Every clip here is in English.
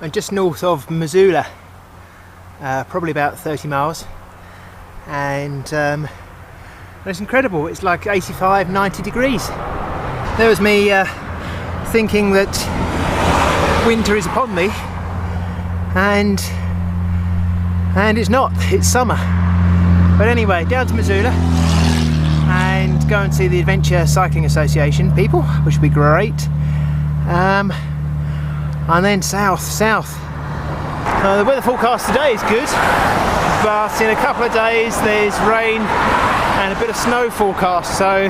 I'm just north of Missoula, probably about 30 miles, and it's incredible. It's like 85, 90 degrees. There was me thinking that winter is upon me, and it's not, it's summer. But anyway, down to Missoula and go and see the Adventure Cycling Association people, which would be great. And then south. The weather forecast today is good, but in a couple of days there's rain and a bit of snow forecast, so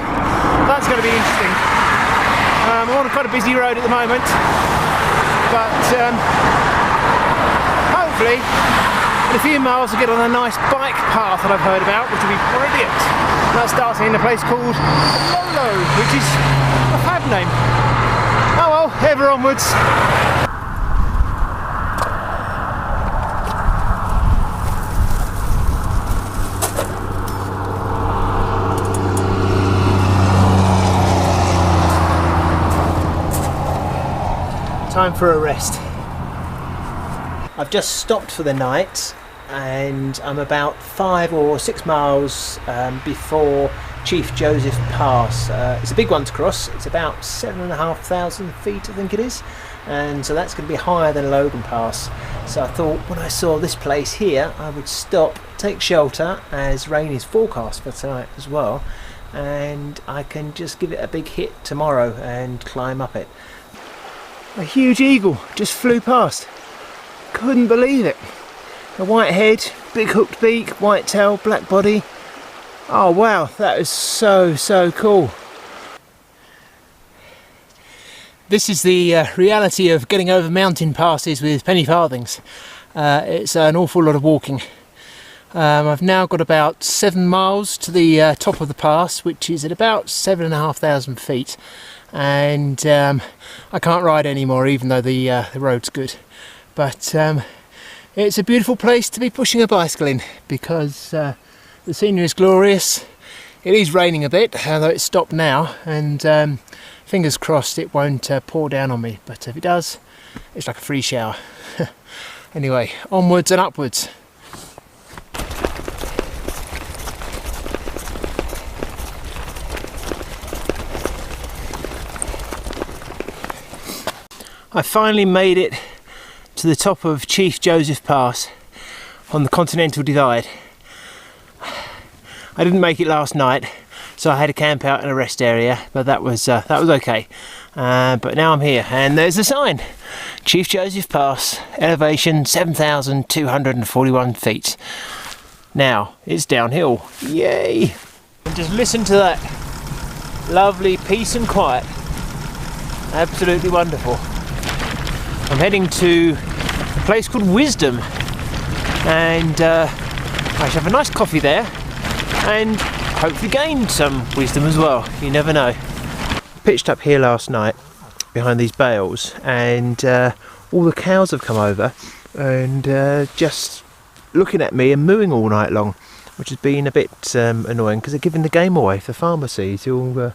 that's going to be interesting. I'm on quite a busy road at the moment, but hopefully in a few miles I'll get on a nice bike path that I've heard about, which will be brilliant. That starts in a place called Lolo, which is a fab name. Oh well, ever onwards. Time for a rest. I've just stopped for the night and I'm about 5 or 6 miles before Chief Joseph Pass. It's a big one to cross. It's about 7,500 feet, I think it is, and so that's going to be higher than Logan Pass. So I thought when I saw this place here I would stop, take shelter, as rain is forecast for tonight as well, and I can just give it a big hit tomorrow and climb up it. A huge eagle just flew past. Couldn't believe it. A white head, big hooked beak, white tail, black body. Oh wow, that is so cool. This is the reality of getting over mountain passes with penny-farthings. It's an awful lot of walking. I've now got about 7 miles to the top of the pass, which is at about 7,500 feet. And I can't ride anymore, even though the road's good. But it's a beautiful place to be pushing a bicycle in, because the scenery is glorious. It is raining a bit, although it's stopped now, and fingers crossed it won't pour down on me, but if it does, it's like a free shower. Anyway, onwards and upwards. I finally made it to the top of Chief Joseph Pass on the Continental Divide. I didn't make it last night, so I had to camp out in a rest area, but that was okay. But now I'm here, and there's the sign: Chief Joseph Pass, elevation 7,241 feet. Now it's downhill. Yay! And just listen to that lovely peace and quiet. Absolutely wonderful. I'm heading to a place called Wisdom, and I should have a nice coffee there and hopefully gain some wisdom as well. You never know. Pitched up here last night behind these bales, and all the cows have come over and just looking at me and mooing all night long, which has been a bit annoying, because they're giving the game away. If the farmer sees, he'll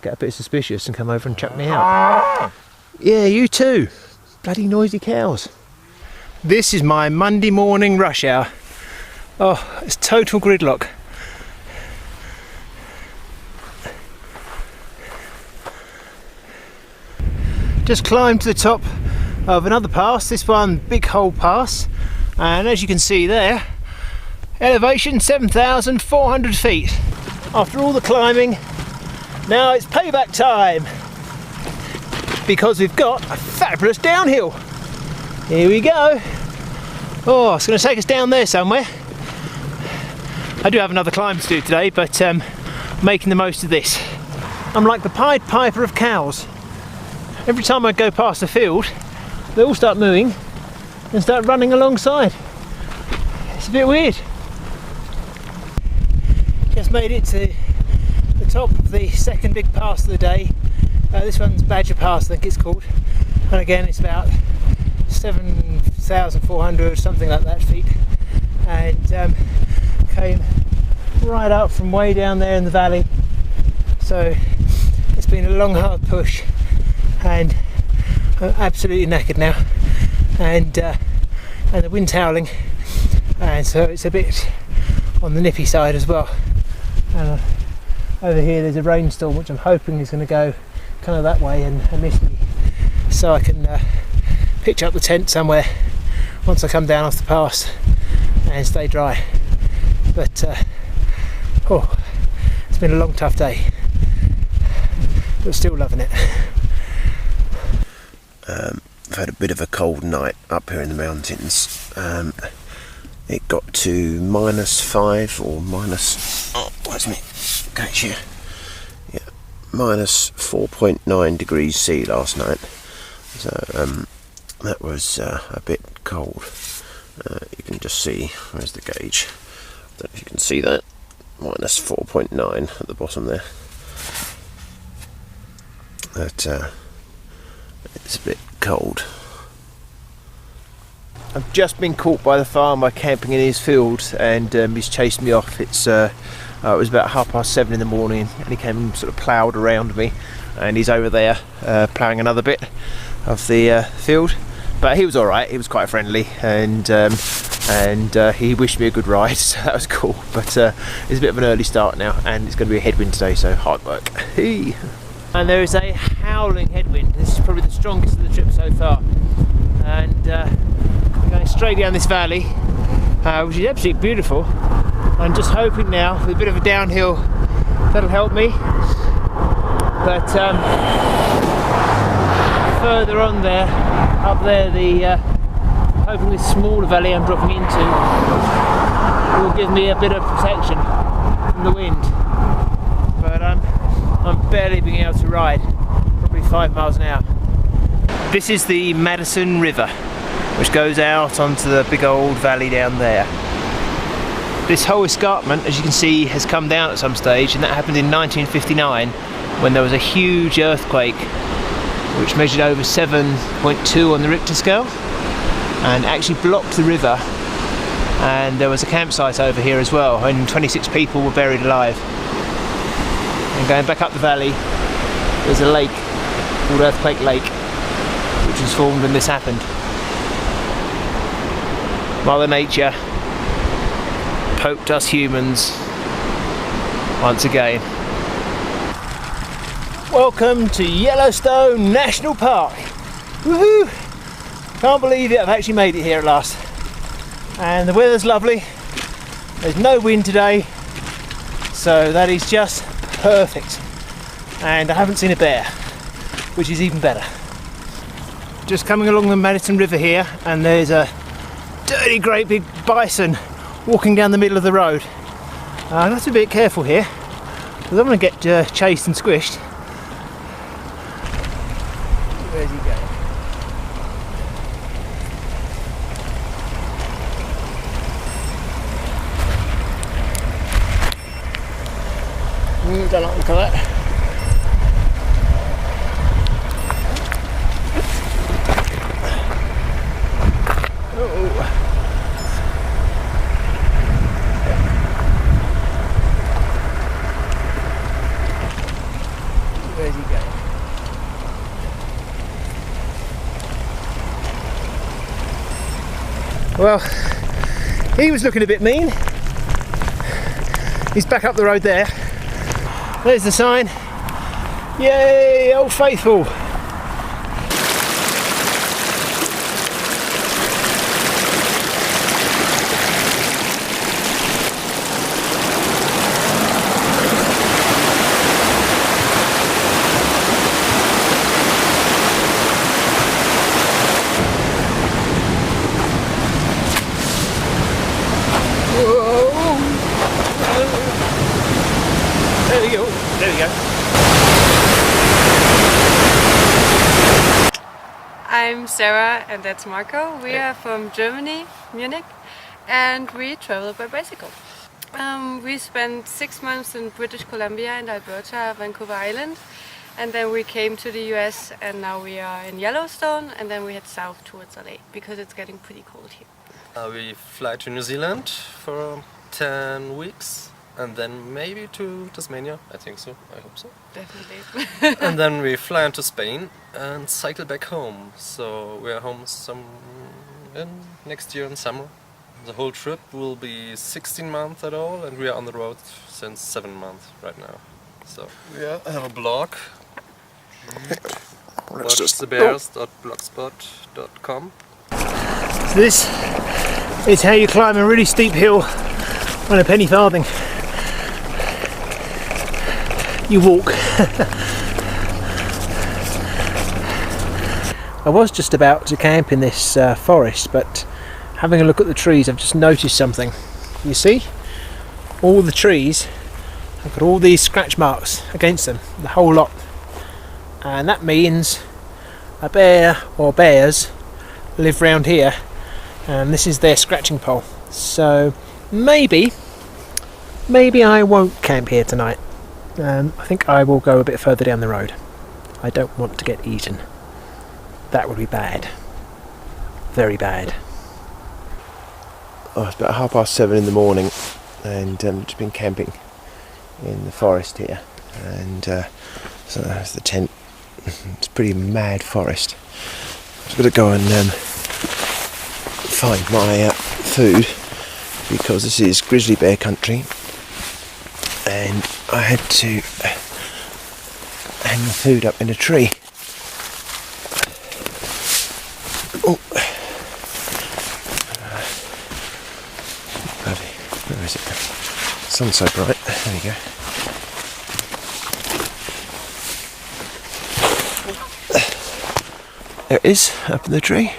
get a bit suspicious and come over and chuck me out. Yeah, you too. Bloody noisy cows. This is my Monday morning rush hour. Oh, it's total gridlock. Just climbed to the top of another pass, this one Big Hole Pass, and as you can see there, elevation 7,400 feet. After all the climbing, now it's payback time, because we've got a fabulous downhill. Here we go. Oh, it's going to take us down there somewhere. I do have another climb to do today, but making the most of this. I'm like the Pied Piper of cows. Every time I go past a field, they all start mooing and start running alongside. It's a bit weird. Just made it to the top of the second big pass of the day. This one's Badger Pass, I think it's called, and again it's about 7,400, something like that, feet, and came right up from way down there in the valley. So it's been a long hard push, and I'm absolutely knackered now, and the wind's howling, and so it's a bit on the nippy side as well. And over here there's a rainstorm which I'm hoping is going to go kind of that way and miss me, so I can pitch up the tent somewhere once I come down off the pass and stay dry. But oh, it's been a long tough day, but still loving it. I've had a bit of a cold night up here in the mountains. It got to -5 or minus, oh, where's me Geyser? Yeah, -4.9 degrees C last night. So that was a bit cold. You can just see, where's the gauge? I don't know if you can see that. -4.9 at the bottom there. But it's a bit cold. I've just been caught by the farmer camping in his field, and he's chased me off. It was about 7:30 in the morning, and he came and sort of ploughed around me, and he's over there ploughing another bit of the field. But he was all right. He was quite friendly, and he wished me a good ride, so that was cool. But it's a bit of an early start now, and it's going to be a headwind today, so hard work. And there is a howling headwind. This is probably the strongest of the trip so far, and we're going straight down this valley, which is absolutely beautiful. I'm just hoping now, with a bit of a downhill, that'll help me. But further on there, up there, hoping this smaller valley I'm dropping into will give me a bit of protection from the wind. But I'm barely being able to ride, probably 5 miles an hour. This is the Madison River, which goes out onto the big old valley down there. This whole escarpment, as you can see, has come down at some stage, and that happened in 1959 when there was a huge earthquake which measured over 7.2 on the Richter scale and actually blocked the river, and there was a campsite over here as well, and 26 people were buried alive. And going back up the valley, there's a lake called Earthquake Lake, which was formed when this happened. Mother Nature poked us humans once again. Welcome to Yellowstone National Park. Woohoo! Can't believe it, I've actually made it here at last. And the weather's lovely. There's no wind today, so that is just perfect. And I haven't seen a bear, which is even better. Just coming along the Madison River here, and there's a dirty great big bison walking down the middle of the road. I have to be a bit careful here, because I'm going to get chased and squished. Where's he going? Don't like the look of that. Where's he going? Well, he was looking a bit mean. He's back up the road there. There's the sign. Yay, Old Faithful. There we go. There we go. I'm Sarah and that's Marco. We are from Germany, Munich, and we travel by bicycle. We spent 6 months in British Columbia and Alberta, Vancouver Island, and then we came to the US, and now we are in Yellowstone, and then we head south towards LA because it's getting pretty cold here. We fly to New Zealand for 10 weeks and then maybe to Tasmania. I think so. I hope so. Definitely. And then we fly into Spain and cycle back home. So we are home next year in summer. The whole trip will be 16 months at all, and we are on the road since 7 months right now. So we have a blog. watchthebears.blogspot.com. So this is how you climb a really steep hill on a penny-farthing. You walk. I was just about to camp in this forest, but having a look at the trees, I've just noticed something. You see? All the trees have got all these scratch marks against them, the whole lot. And that means a bear or bears live round here, and this is their scratching pole. So maybe I won't camp here tonight. I think I will go a bit further down the road. I don't want to get eaten. That would be bad. Very bad. Oh, it's about 7:30 in the morning, and just been camping in the forest here, and so that's the tent. It's a pretty mad forest. I've got to go and find my food, because this is grizzly bear country, and I had to hang the food up in a tree. Oh, bloody, where is it? The sun's so bright. There we go. There it is, up in the tree.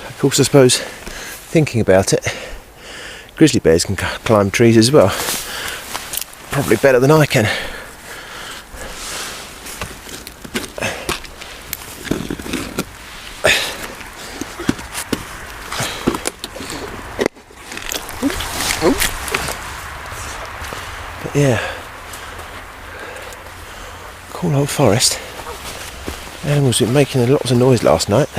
Of course, I suppose, thinking about it, grizzly bears can climb trees as well. Probably better than I can. But yeah, cool old forest. Animals were making lots of noise last night.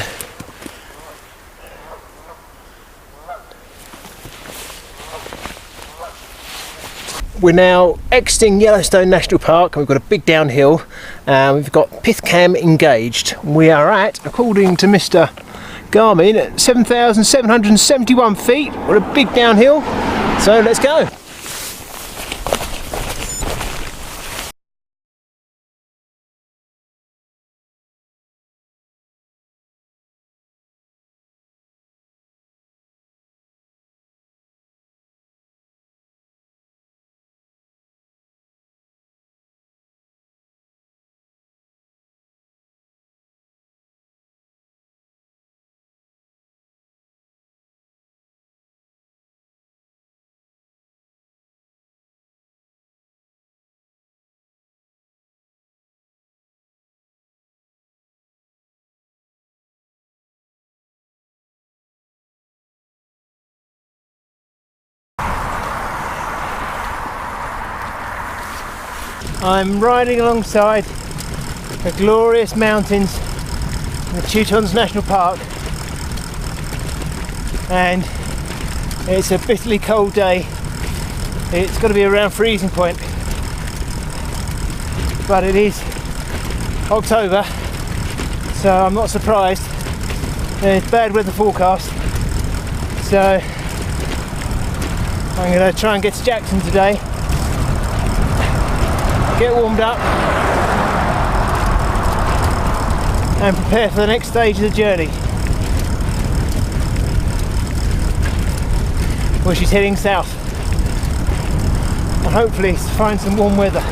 We're now exiting Yellowstone National Park, and we've got a big downhill. We've got pith cam engaged. We are at, according to Mr. Garmin, at 7,771 feet. We're a big downhill, so let's go. I'm riding alongside the glorious mountains in the Tetons National Park, and it's a bitterly cold day. It's got to be around freezing point, but it is October, so I'm not surprised. There's bad weather forecast, so I'm going to try and get to Jackson today, get warmed up and prepare for the next stage of the journey, which is heading south, and hopefully find some warm weather.